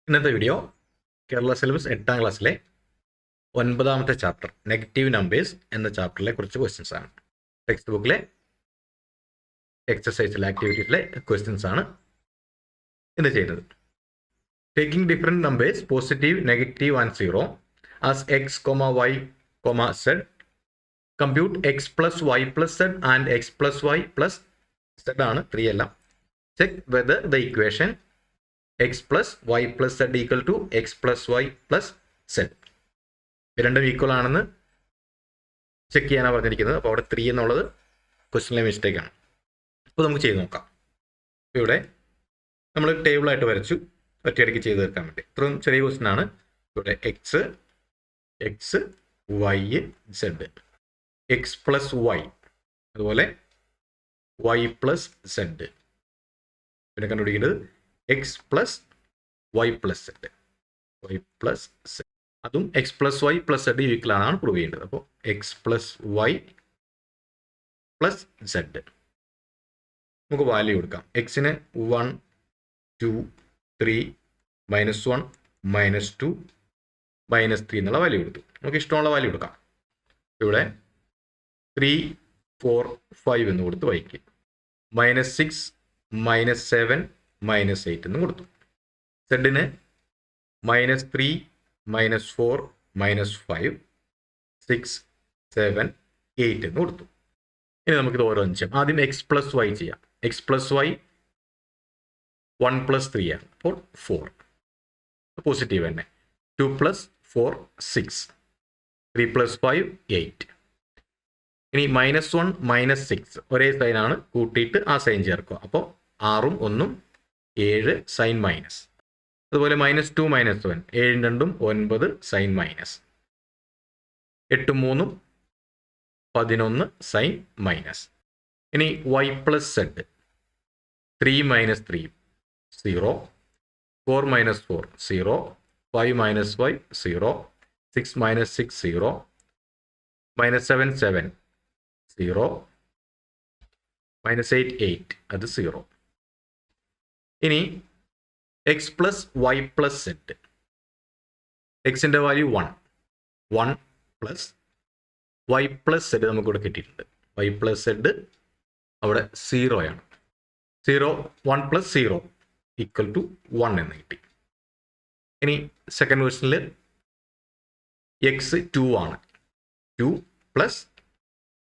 ഇന്നത്തെ video Kerala syllabus 8ാം ക്ലാസ്സിലെ 9ാമത്തെ chapter negative numbers എന്ന ചാപ്റ്ററിലെ കുറച്ച് ക്വസ്റ്റ്യൻസ് ആണ്. ടെക്സ്റ്റ് ബുക്കിലെ എക്സസൈസിലെ ആക്ടിവിറ്റീസിലെ ക്വസ്റ്റ്യൻസ് ആണ് ഇന്ന് ചെയ്യുന്നത്. Taking different numbers positive, negative and 0 as x, y, z, compute x plus y plus z and x plus y plus z ആണ് 3 എല്ലാം. Check whether the equation x plus y plus z equal to x plus y plus z. രണ്ടും equal ആണെന്ന് check ചെയ്യാനാണ് പറഞ്ഞിരിക്കുന്നത്. അപ്പോൾ അവിടെ 3 എന്നുള്ളത് ക്വസ്റ്റ്യനിലെ mistake ആണ്. അപ്പോൾ നമുക്ക് ചെയ്ത് നോക്കാം. ഇവിടെ നമ്മൾ ടേബിളായിട്ട് വരച്ചു, ഒറ്റയടിക്ക് ചെയ്ത് തീർക്കാൻ വേണ്ടി. ഇത്രയും ചെറിയ ക്വസ്റ്റ്യൻ ആണ്. ഇവിടെ x, y, z, x plus y, അതുപോലെ വൈ പ്ലസ് സെഡ്. പിന്നെ കണ്ടുപിടിക്കേണ്ടത് x plus y plus z, അതും x plus y plus z equal ആണ് പ്രൂവ് ചെയ്യേണ്ടത്. അപ്പോൾ x plus y plus z നമുക്ക് വാല്യൂ കൊടുക്കാം. എക്സിന് 1, 2, 3, -1, -2, -3 എന്നുള്ള വാല്യൂ കൊടുത്തു. നമുക്ക് ഇഷ്ടമുള്ള വാല്യൂ കൊടുക്കാം. ഇവിടെ 3, 4, 5 എന്ന് കൊടുത്ത് വൈക്ക്, -6, -7, -8 എന്നും കൊടുത്തു. സെഡിന് -3, -4, -5, 6, 7, 8 എന്ന് കൊടുത്തു. ഇനി നമുക്കിത് ഓരോന്ന് ചെയ്യാം. ആദ്യം എക്സ് പ്ലസ് വൈ ചെയ്യാം. എക്സ് പ്ലസ് വൈ 1 + 3 ആണ്, അപ്പോൾ 4 പോസിറ്റീവ് തന്നെ. 2 + 4 6, 3 + 5 8. ഇനി -1, -6 ഒരേ സൈനാണ്, കൂട്ടിയിട്ട് ആ സൈൻ ചേർക്കുക. അപ്പോൾ 6ഉം 1ഉം 7 സൈൻ മൈനസ്. അതുപോലെ -2, -7 7ഉം 2ഉം 9 സൈൻ മൈനസ്. 8ഉം 3ഉം 11 സൈൻ മൈനസ്. ഇനി വൈ പ്ലസ് സെഡ് 3 - 3 0, 4 - 4 0, 5 - 5 0, 6 - 6 0, -7 7 0, -8 8 അത് 0. ഇനി x plus y plus z, എക്സിൻ്റെ value 1 plus y plus z നമുക്കിവിടെ കിട്ടിയിട്ടുണ്ട്. വൈ പ്ലസ് സെഡ് അവിടെ 0 ആണ്. 0 1 + 0 = 1 എന്ന് കിട്ടി. ഇനി സെക്കൻഡ് ക്വസ്റ്റനിൽ എക്സ് 2 ആണ്. 2 +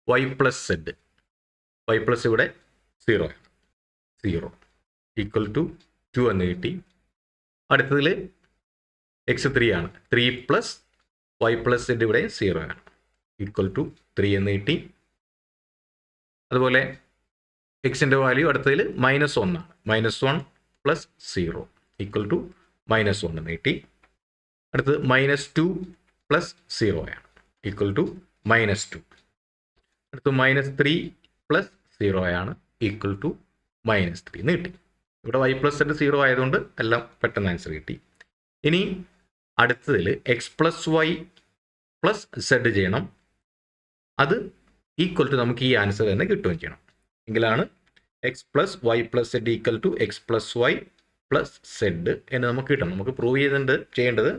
y plus z, y plus ഇവിടെ 0 ആണ്. 0 = 2 എന്ന് കിട്ടി. അടുത്തതിൽ എക്സ് 3 ആണ്. 3 + വൈ പ്ലസ് സെഡ് ഇവിടെ 0 ആണ്, = 3 എന്ന് കിട്ടി. അതുപോലെ എക്സിൻ്റെ വാല്യൂ അടുത്തതിൽ -1 ആണ്. -1 + 0 = -1 എന്ന് കിട്ടി. അടുത്തത് -2 + 0 ആണ്, = -2. അടുത്ത് -3 + 0 ആണ്, = -3 എന്ന് കിട്ടി. ഇവിടെ വൈ പ്ലസ് സെഡ് 0 ആയതുകൊണ്ട് എല്ലാം പെട്ടെന്ന് ആൻസർ കിട്ടി. ഇനി അടുത്തതിൽ x plus y plus z ചെയ്യണം. അത് = നമുക്ക് ഈ ആൻസർ തന്നെ കിട്ടുകയും ചെയ്യണം. എങ്കിലാണ് x plus y plus z = x plus y plus z എന്ന് നമുക്ക് കിട്ടണം. നമുക്ക് പ്രൂവ് ചെയ്യേണ്ടത്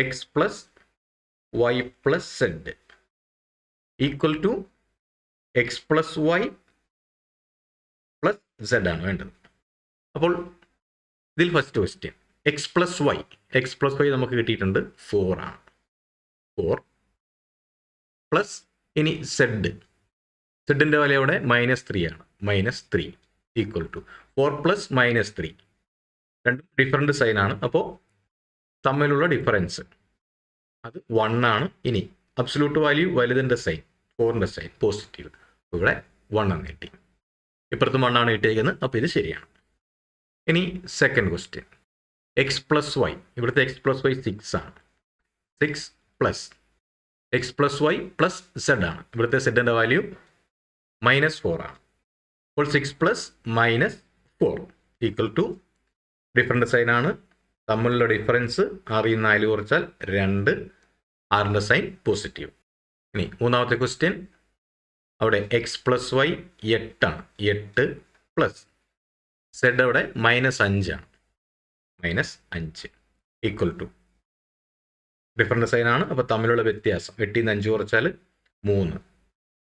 x plus y plus z = x plus y plus z ആണ് വേണ്ടത്. അപ്പോൾ ഇതിൽ first question x plus y നമുക്ക് കിട്ടിയിട്ടുണ്ട് 4 ആണ്. 4 പ്ലസ് ഇനി സെഡിൻ്റെ വാല്യൂ അവിടെ -3 ആണ്. -3 = 4 + -3 രണ്ടും ഡിഫറൻറ്റ് സൈനാണ്. അപ്പോൾ തമ്മിലുള്ള ഡിഫറൻസ് അത് 1 ആണ്. ഇനി അബ്സല്യൂട്ട് വാല്യൂ വലുതിൻ്റെ സൈൻ, 4ൻ്റെ സൈൻ പോസിറ്റീവ്, ഇവിടെ 1 എന്ന് കിട്ടി. ഇപ്പുറത്തും 1 ആണ് കിട്ടിയിരിക്കുന്നത്. അപ്പോൾ ഇത് ശരിയാണ്. ഇനി second question x plus y, ഇവിടുത്തെ എക്സ് പ്ലസ് വൈ 6 ആണ്. 6 plus x plus y plus z ആണ്. ഇവിടുത്തെ സെഡിൻ്റെ വാല്യൂ -4 ആണ്. അപ്പോൾ 6 + -4 = ഡിഫറൻറ്റ് സൈനാണ്. തമ്മിലുള്ള ഡിഫറൻസ് 6 ൽ 4 കുറച്ചാൽ 2, 6ൻ്റെ സൈൻ പോസിറ്റീവ്. ഇനി മൂന്നാമത്തെ ക്വസ്റ്റ്യൻ അവിടെ എക്സ് പ്ലസ് വൈ 8 ആണ്. 8 പ്ലസ് സെഡ് അവിടെ -5 ആണ്. മൈനസ് 5 ഈക്വൽ ടു ഡിഫറൻറ്റ് സൈനാണ്. അപ്പോൾ തമ്മിലുള്ള വ്യത്യാസം 8 നിന്ന് 5 കുറച്ചാൽ 3.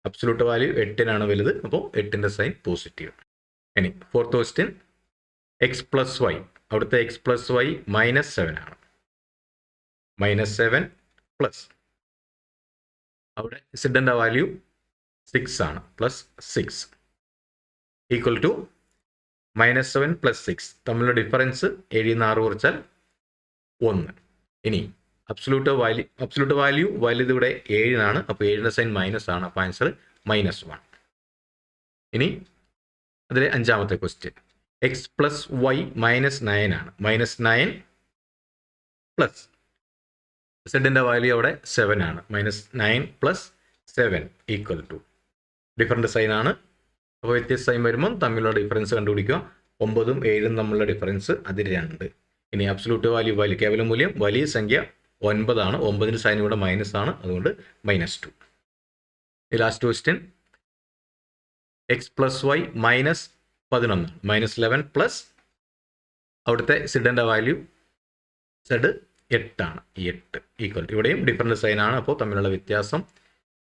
അബ്സൊല്യൂട്ട് വാല്യൂ 8-നാണ് വലുത്. അപ്പോൾ 8-ൻ്റെ സൈൻ പോസിറ്റീവ്. ഇനി fourth question x plus y. അവിടുത്തെ എക്സ് പ്ലസ് വൈ -7 ആണ്. -7 പ്ലസ് അവിടെ സിഡൻ്റെ വാല്യൂ 6 ആണ്. പ്ലസ് 6 ഈക്വൽ ടു -7 പ്ലസ് 6 തമ്മിലുള്ള ഡിഫറൻസ് 7 നിന്ന് 6 കുറച്ചാൽ 1. ഇനി അബ്സൊല്യൂട്ട് വാല്യൂ വലുത് ഇവിടെ 7-നാണ്. അപ്പോൾ 7-ൻ്റെ സൈൻ മൈനസ് ആണ്. അപ്പോൾ ആൻസർ -1. ഇനി അതിലെ അഞ്ചാമത്തെ ക്വസ്റ്റ്യൻ എക്സ് പ്ലസ് വൈ -9 ആണ്. -9 പ്ലസ് സെഡിൻ്റെ വാല്യൂ അവിടെ 7 ആണ്. -9 plus 7 equal to different sign ആണ്. അപ്പോൾ വ്യത്യസ്ത സൈൻ വരുമ്പം തമ്മിലുള്ള ഡിഫറൻസ് കണ്ടുപിടിക്കുക. 9-ഉം 7-ഉം തമ്മിലുള്ള ഡിഫറൻസ് അത് 2. ഇനി അബ്സൊല്യൂട്ട് വാല്യൂ കേവല മൂല്യം വലിയ സംഖ്യ 9 ആണ്. 9-ൻ്റെ സൈൻ ഇവിടെ മൈനസ് ആണ്. അതുകൊണ്ട് -2. ഈ last question x plus y -11 -11 plus അവിടുത്തെ സിഡൻ്റെ വാല്യൂ സെഡ് 8 ആണ്. 8 ഈക്വൽ ടു ഇവിടെയും ഡിഫറൻറ്റ് സൈൻ ആണ്. അപ്പോൾ തമ്മിലുള്ള വ്യത്യാസം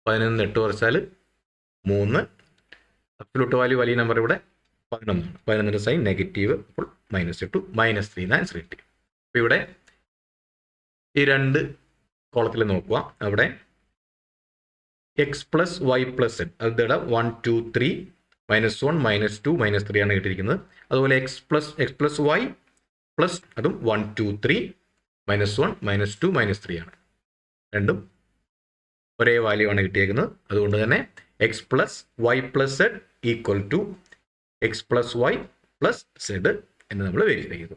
11 നിന്ന് 8 കുറച്ചാൽ 3. അബ്സൊല്യൂട്ട് വാല്യൂ വലിയ നമ്പർ ഇവിടെ 11 ആണ്. 11-ൻ്റെ സൈൻ നെഗറ്റീവ്. അപ്പോൾ -2 -3 ആൻസർ കിട്ടി. അപ്പോൾ ഇവിടെ ഈ 2 കോളത്തിൽ നോക്കുക. അവിടെ x plus y plus z അതിവിടെ 1 2 3 -1 -2 -3 ആണ് കിട്ടിയിരിക്കുന്നത്. അതുപോലെ എക്സ് പ്ലസ് വൈ പ്ലസ് അതും 1 2 3 -1 -2 -3 ആണ്. രണ്ടും ഒരേ വാല്യൂ ആണ് കിട്ടിയേക്കുന്നത്. അതുകൊണ്ട് തന്നെ x plus y plus z equal to x plus y plus z എന്ന് നമ്മൾ വെരിഫൈ ചെയ്തു.